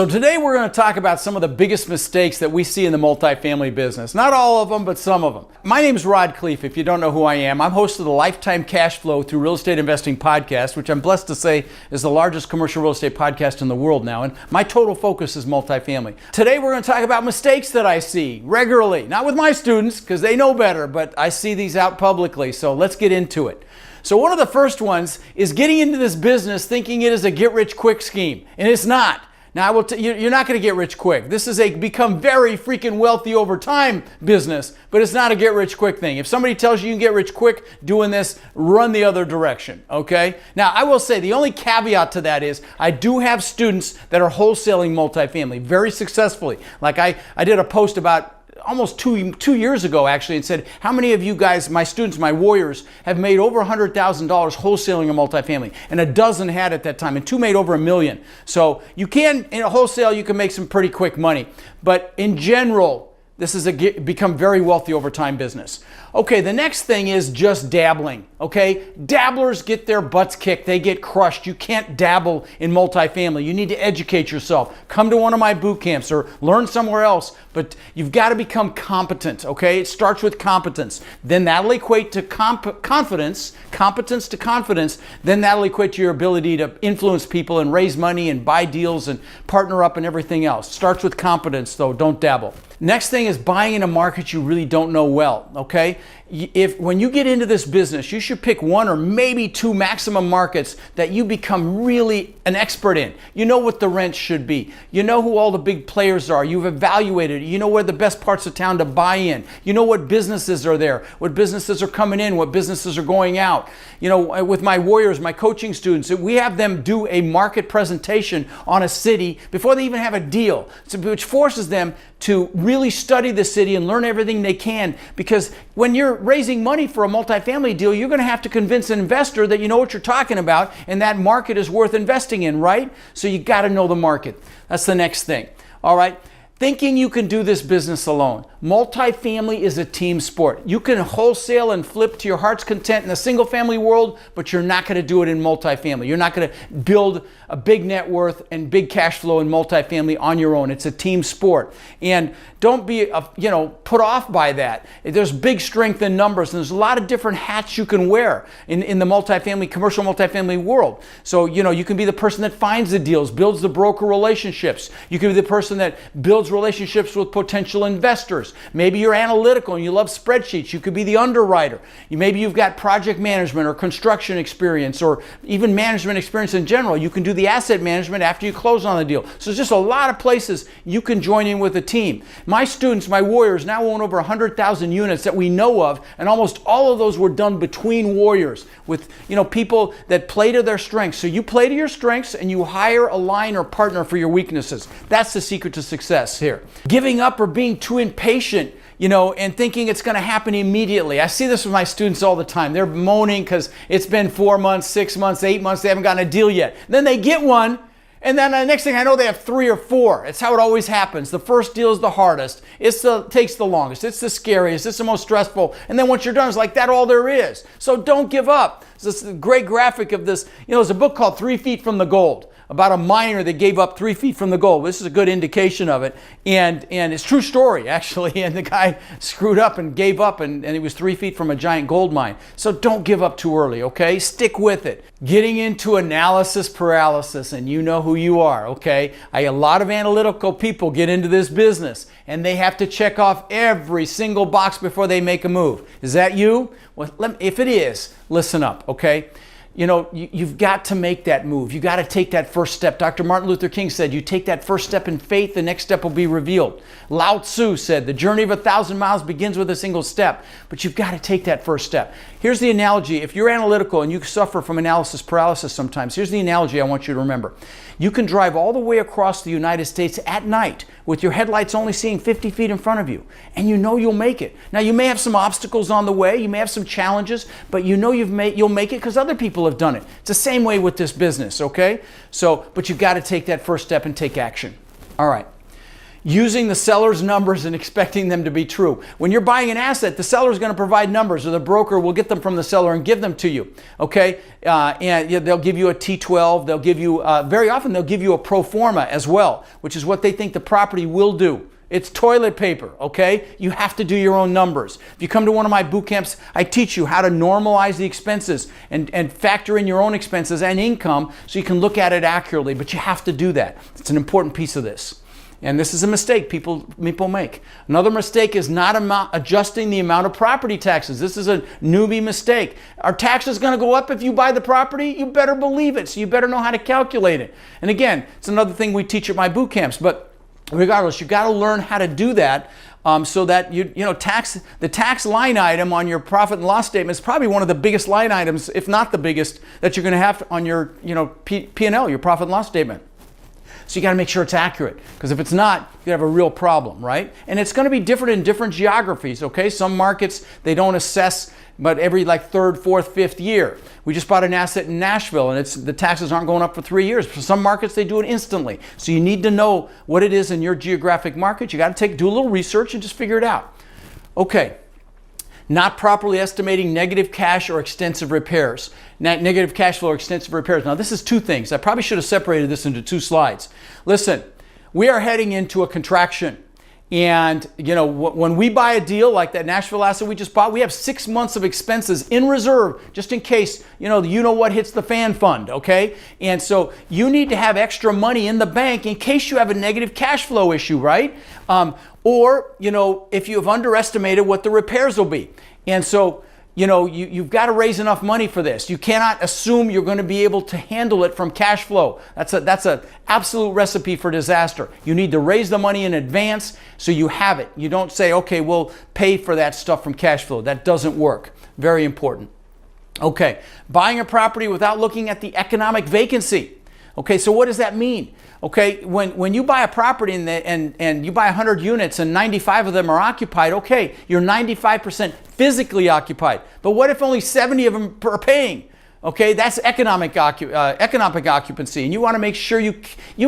So today we're going to talk about some of the biggest mistakes that we see in the multifamily business. Not all of them, but some of them. My name is Rod Khleif, if you don't know who I am. I'm host of the Lifetime Cash Flow Through Real Estate Investing podcast, which I'm blessed to say is the largest commercial real estate podcast in the world now. And my total focus is multifamily. Today we're going to talk about mistakes that I see regularly. Not with my students, because they know better, but I see these out publicly. So let's get into it. So one of the first ones is getting into this business thinking it is a get-rich-quick scheme. And it's not. Now, I will you're not going to get rich quick. This is a become very freaking wealthy over time business, but it's not a get rich quick thing. If somebody tells you can get rich quick doing this, run the other direction, okay? Now, I will say the only caveat to that is I do have students that are wholesaling multifamily very successfully. Like I did a post about almost two years ago actually and said, how many of you guys, my students, my warriors, have made over $100,000 wholesaling a multifamily? And a dozen had at that time, and two made over $1 million. So you can, in a wholesale, you can make some pretty quick money. But in general, this is become very wealthy over time business. Okay, the next thing is just dabbling, okay? Dabblers get their butts kicked. They get crushed. You can't dabble in multifamily. You need to educate yourself. Come to one of my boot camps or learn somewhere else, but you've got to become competent, okay? It starts with competence. Then that'll equate to confidence, competence to confidence. Then that'll equate to your ability to influence people and raise money and buy deals and partner up and everything else. Starts with competence, though. Don't dabble. Next thing is buying in a market you really don't know well, okay? When you get into this business, you should pick one or maybe two maximum markets that you become really an expert in. You know what the rents should be. You know who all the big players are. You've evaluated it. You know where the best parts of town to buy in. You know what businesses are there, what businesses are coming in, what businesses are going out. You know, with my warriors, my coaching students, we have them do a market presentation on a city before they even have a deal, which forces them to really study the city and learn everything they can, because when you're raising money for a multifamily deal, you're going to have to convince an investor that you know what you're talking about and that market is worth investing in, right? So you got to know the market. That's the next thing. All right. Thinking you can do this business alone. Multifamily is a team sport. You can wholesale and flip to your heart's content in the single family world, but you're not going to do it in multifamily. You're not going to build a big net worth and big cash flow in multifamily on your own. It's a team sport. And don't be put off by that. There's big strength in numbers, and there's a lot of different hats you can wear in the multifamily, commercial multifamily world. So, you can be the person that finds the deals, builds the broker relationships. You can be the person that builds relationships with potential investors. Maybe you're analytical and you love spreadsheets. You could be the underwriter. Maybe you've got project management or construction experience or even management experience in general. You can do the asset management after you close on the deal. So there's just a lot of places you can join in with a team. My students, my warriors, now own over 100,000 units that we know of, and almost all of those were done between warriors with people that play to their strengths. So you play to your strengths and you hire, align, or partner for your weaknesses. That's the secret to success here. Giving up or being too impatient, and thinking it's going to happen immediately. I see this with my students all the time. They're moaning because it's been 4 months, 6 months, 8 months, they haven't gotten a deal yet. Then they get one, and then the next thing I know, they have 3 or 4. It's how it always happens. The first deal is the hardest. Takes the longest. It's the scariest. It's the most stressful. And then once you're done, it's like that all there is. So don't give up. This is a great graphic of this. There's a book called 3 Feet from the Gold, about a miner that gave up 3 feet from the gold. This is a good indication of it. And it's a true story, actually. And the guy screwed up and gave up, and he was 3 feet from a giant gold mine. So don't give up too early, okay? Stick with it. Getting into analysis paralysis, and you know who you are, okay? A lot of analytical people get into this business, and they have to check off every single box before they make a move. Is that you? Well, if it is, listen up, okay? You've got to make that move. You got to take that first step. Dr. Martin Luther King said, you take that first step in faith, the next step will be revealed. Lao Tzu said, the journey of 1,000 miles begins with a single step, but you've got to take that first step. Here's the analogy. If you're analytical and you suffer from analysis paralysis sometimes, here's the analogy I want you to remember. You can drive all the way across the United States at night with your headlights only seeing 50 feet in front of you, and you'll make it. Now, you may have some obstacles on the way, you may have some challenges, but you'll make it because other people have done it. It's the same way with this business, okay? But you've got to take that first step and take action. All right. using the seller's numbers and expecting them to be true. When you're buying an asset, the seller is going to provide numbers, or the broker will get them from the seller and give them to you. Okay, and they'll give you a T12. They'll give you very often they'll give you a pro forma as well, which is what they think the property will do. It's toilet paper, okay? You have to do your own numbers. If you come to one of my boot camps, I teach you how to normalize the expenses and factor in your own expenses and income so you can look at it accurately, but you have to do that. It's an important piece of this. And this is a mistake people make. Another mistake is not adjusting the amount of property taxes. This is a newbie mistake. Are taxes going to go up if you buy the property? You better believe it, so you better know how to calculate it. And again, it's another thing we teach at my boot camps, but regardless, you got to learn how to do that so that the tax line item on your profit and loss statement is probably one of the biggest line items, if not the biggest, that you're going to have on your P&L, your profit and loss statement. So you got to make sure it's accurate, because if it's not, you have a real problem, right? And it's going to be different in different geographies, okay? Some markets, they don't assess, but every third, fourth, fifth year. We just bought an asset in Nashville, and the taxes aren't going up for 3 years. For some markets, they do it instantly. So you need to know what it is in your geographic market. You got to do a little research and just figure it out. Okay. Not properly estimating negative cash or extensive repairs. Negative cash flow or extensive repairs. Now, this is two things. I probably should have separated this into 2 slides. Listen, we are heading into a contraction. And, when we buy a deal like that Nashville asset we just bought, we have 6 months of expenses in reserve just in case, what hits the fan fund, okay? And so you need to have extra money in the bank in case you have a negative cash flow issue, right? Or, if you have underestimated what the repairs will be. And so, you've got to raise enough money for this. You cannot assume you're going to be able to handle it from cash flow. That's an absolute recipe for disaster. You need to raise the money in advance so you have it. You don't say, okay, we'll pay for that stuff from cash flow. That doesn't work. Very important. Okay, buying a property without looking at the economic vacancy. Okay, so what does that mean? Okay, when you buy a property and you buy 100 units and 95 of them are occupied, okay, you're 95% physically occupied. But what if only 70 of them are paying? Okay, that's economic occupancy, and you want to make sure you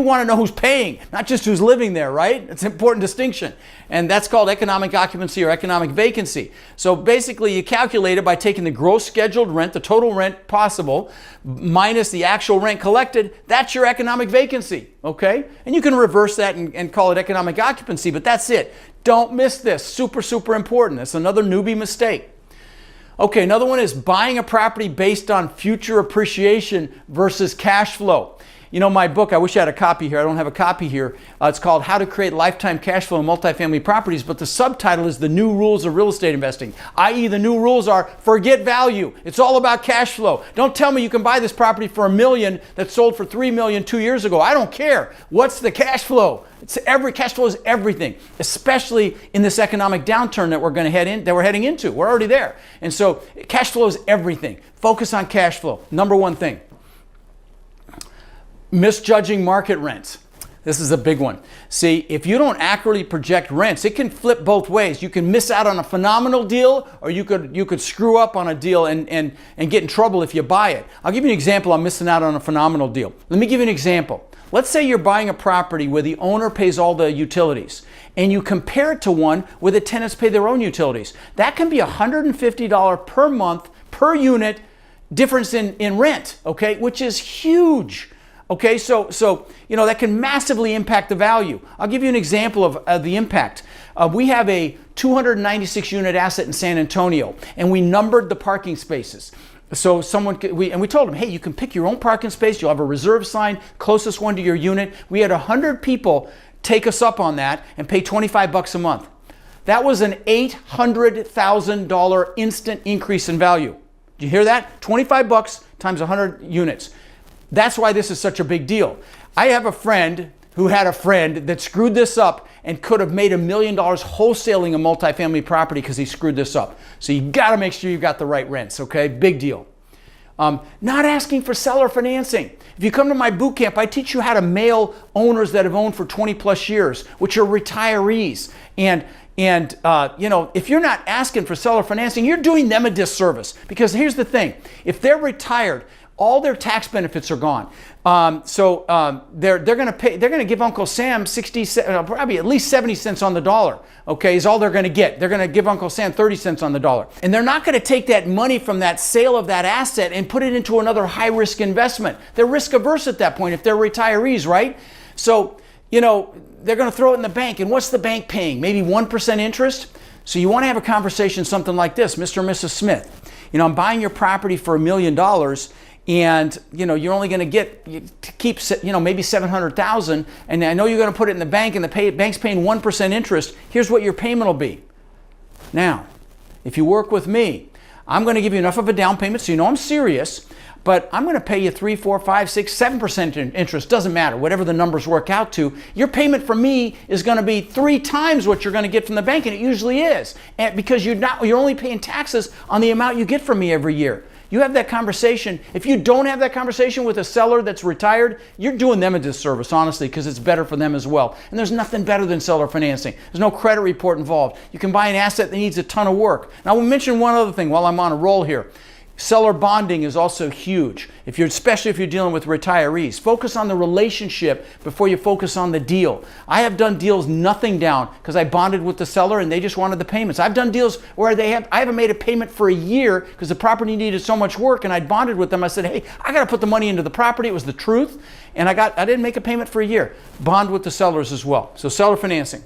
want to know who's paying, not just who's living there, right? It's an important distinction, and that's called economic occupancy or economic vacancy. So basically, you calculate it by taking the gross scheduled rent, the total rent possible, minus the actual rent collected. That's your economic vacancy, okay? And you can reverse that and call it economic occupancy, but that's it. Don't miss this. Super, super important. That's another newbie mistake. Okay, another one is buying a property based on future appreciation versus cash flow. My book, I wish I had a copy here. I don't have a copy here. It's called How to Create Lifetime Cash Flow in Multifamily Properties, but the subtitle is The New Rules of Real Estate Investing, i.e. the new rules are forget value. It's all about cash flow. Don't tell me you can buy this property for $1 million that sold for $3 million 2 years ago. I don't care. What's the cash flow? Cash flow is everything, especially in this economic downturn that we're heading into. We're already there. And so cash flow is everything. Focus on cash flow. Number one thing. Misjudging market rents. This is a big one. See, if you don't accurately project rents, it can flip both ways. You can miss out on a phenomenal deal, or you could screw up on a deal and get in trouble if you buy it. I'll give you an example on missing out on a phenomenal deal. Let me give you an example. Let's say you're buying a property where the owner pays all the utilities, and you compare it to one where the tenants pay their own utilities. That can be $150 per month per unit difference in rent, okay, which is huge. Okay, so that can massively impact the value. I'll give you an example of the impact. We have a 296 unit asset in San Antonio, and we numbered the parking spaces. So we told them, hey, you can pick your own parking space. You'll have a reserve sign, closest one to your unit. We had 100 people take us up on that and pay $25 a month. That was an $800,000 instant increase in value. Did you hear that? $25 times 100 units. That's why this is such a big deal. I have a friend who had a friend that screwed this up and could have made $1 million wholesaling a multifamily property because he screwed this up. So you got to make sure you got the right rents, okay? Big deal. Not asking for seller financing. If you come to my boot camp, I teach you how to mail owners that have owned for 20 plus years, which are retirees. And if you're not asking for seller financing, you're doing them a disservice. Because here's the thing. If they're retired, all their tax benefits are gone. They're going to pay. They're going to give Uncle Sam probably at least 70 cents on the dollar. Okay, is all they're going to get. They're going to give Uncle Sam 30 cents on the dollar, and they're not going to take that money from that sale of that asset and put it into another high-risk investment. They're risk averse at that point if they're retirees, right? So they're going to throw it in the bank, and what's the bank paying? Maybe 1% interest. So you want to have a conversation something like this, Mr. and Mrs. Smith. I'm buying your property for $1 million. And you're only going to keep maybe $700,000, and I know you're going to put it in the bank, and the bank's paying 1% interest. Here's what your payment will be. Now, if you work with me, I'm going to give you enough of a down payment so you know I'm serious, but I'm going to pay you 3, 4, 5, 6, 7% interest. Doesn't matter, whatever the numbers work out to. Your payment from me is going to be 3 times what you're going to get from the bank, and it usually is, and because you're only paying taxes on the amount you get from me every year. You have that conversation. If you don't have that conversation with a seller that's retired, you're doing them a disservice, honestly, because it's better for them as well. And there's nothing better than seller financing. There's no credit report involved. You can buy an asset that needs a ton of work. Now, we'll mention one other thing while I'm on a roll here. Seller bonding is also huge, especially if you're dealing with retirees. Focus on the relationship before you focus on the deal. I have done deals nothing down because I bonded with the seller and they just wanted the payments. I've done deals where I haven't made a payment for a year because the property needed so much work, and I bonded with them. I said, hey, I got to put the money into the property. It was the truth, and I didn't make a payment for a year. Bond with the sellers as well. So seller financing.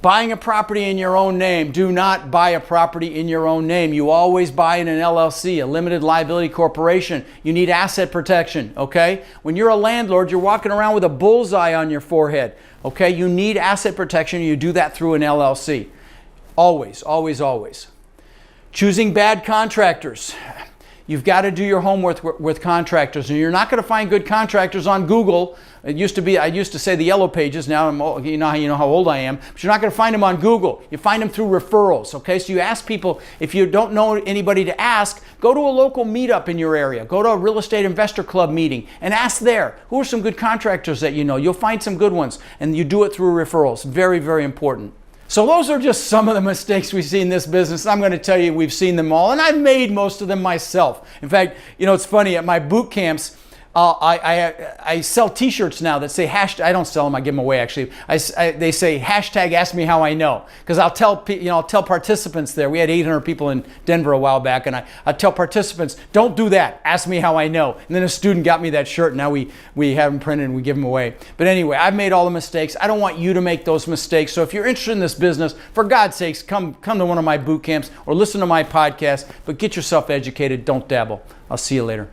Buying a property in your own name. Do not buy a property in your own name. You always buy in an LLC, a limited liability corporation. You need asset protection, okay? When you're a landlord, you're walking around with a bullseye on your forehead, okay? You need asset protection. You do that through an LLC. Always, always, always. Choosing bad contractors. You've got to do your homework with contractors, and you're not going to find good contractors on Google. I used to say the yellow pages. Now you know how old I am. But you're not going to find them on Google. You find them through referrals. Okay, so you ask people. If you don't know anybody to ask, go to a local meetup in your area. Go to a real estate investor club meeting and ask there. Who are some good contractors that you know? You'll find some good ones, and you do it through referrals. Very, very important. So those are just some of the mistakes we see in this business. I'm going to tell you we've seen them all, and I've made most of them myself. In fact, it's funny, at my boot camps, I sell t-shirts now that say hashtag. I don't sell them, I give them away actually. They say hashtag ask me how I know, because I'll tell participants there. We had 800 people in Denver a while back, and I tell participants, don't do that, ask me how I know. And then a student got me that shirt, and now we have them printed and we give them away. But anyway, I've made all the mistakes. I don't want you to make those mistakes. So if you're interested in this business, for God's sakes, come to one of my boot camps or listen to my podcast, but get yourself educated, don't dabble. I'll see you later.